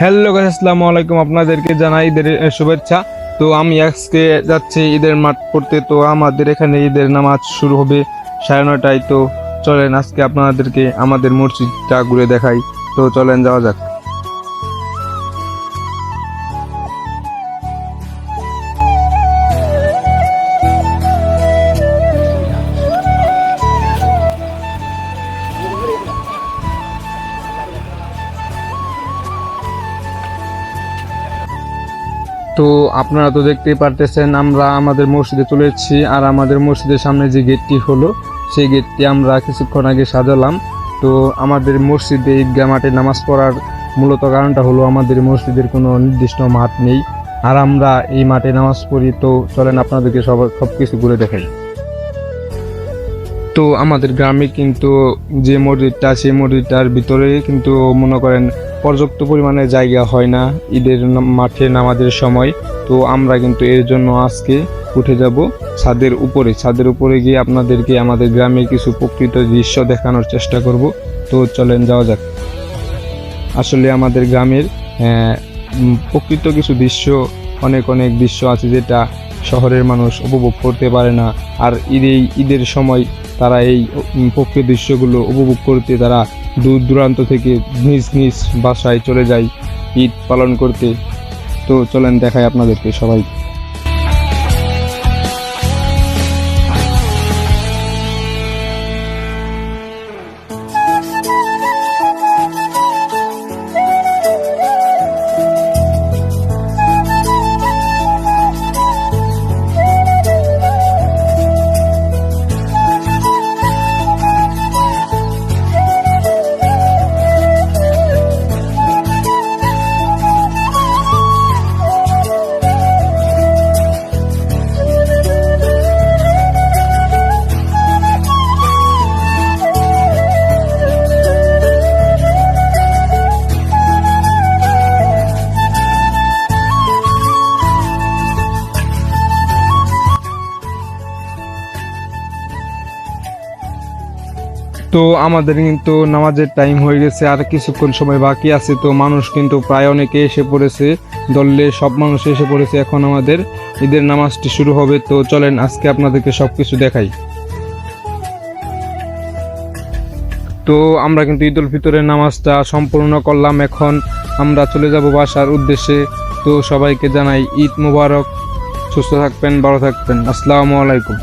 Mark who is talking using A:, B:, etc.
A: Hello guys, আসসালামু আলাইকুম। আপনাদেরকে জানাই ঈদের শুভেচ্ছা। তো আমি আজকে যাচ্ছি ঈদের মাঠ পড়তে। তো আমাদের এখানে ঈদের নামাজ শুরু হবে 9:30টায়। তো চলেন আজকে আপনাদেরকে আমাদের মসজিদটা ঘুরে দেখাই। তো চলেন যাওয়া যাক। তো আপনারা তো দেখতেই পারতেছেন আমরা আমাদের মসজিদে চলে এসেছি। আর আমাদের মসজিদের সামনে যে গেটটি হলো, সেই গেটটি আমরা কিছুক্ষণ আগে সাজালাম। তো আমাদের মসজিদে ঈদগাহ মাঠে নামাজ পড়ার মূলত কারণটা হলো আমাদের মসজিদের কোনো নির্দিষ্ট মাঠ নেই, আর আমরা এই মাঠে নামাজ পড়ি। তো চলেন আপনাদেরকে সব কিছু ঘুরে দেখাই। তো আমাদের গ্রামে কিন্তু যে মসজিদটা, সেই মসজিদটার ভিতরে কিন্তু মনে করেন পর্যাপ্ত পরিমাণে জায়গা হয় না ঈদের মাঠে নামাজের সময়। তো আমরা কিন্তু এর জন্য আজকে উঠে যাব ছাদের উপরে গিয়ে আপনাদেরকে আমাদের গ্রামের কিছু প্রকৃত দৃশ্য দেখানোর চেষ্টা করব। তো চলেন যাওয়া যাক। আসলে আমাদের গ্রামের প্রকৃত কিছু দৃশ্য, অনেক দৃশ্য আছে যেটা শহরের মানুষ উপভোগ করতে পারে না। আর ঈদের সময় তারা এই প্রকৃত দৃশ্যগুলো উপভোগ করতে তারা দূর দূরান্ত থেকে নিজ নিজ বাসায় চলে যায় ঈদ পালন করতে। তো চলেন দেখাই আপনাদেরকে সবাই। তো আমাদের কিন্তু নামাজের টাইম হয়ে গেছে, আর কিছুক্ষণ সময় বাকি আছে। তো মানুষ কিন্তু প্রায় অনেকে এসে পড়েছে, দলে সব মানুষ এসে পড়েছে। এখন আমাদের ঈদের নামাজটি শুরু হবে। তো চলেন আজকে আপনাদেরকে সবকিছু দেখাই। তো আমরা কিন্তু ঈদুল ফিতরের নামাজটা সম্পূর্ণ করলাম। এখন আমরা চলে যাব বাসার উদ্দেশ্যে। তো সবাইকে জানাই ঈদ মুবারক। সুস্থ থাকবেন, ভালো থাকবেন। আসসালামু আলাইকুম।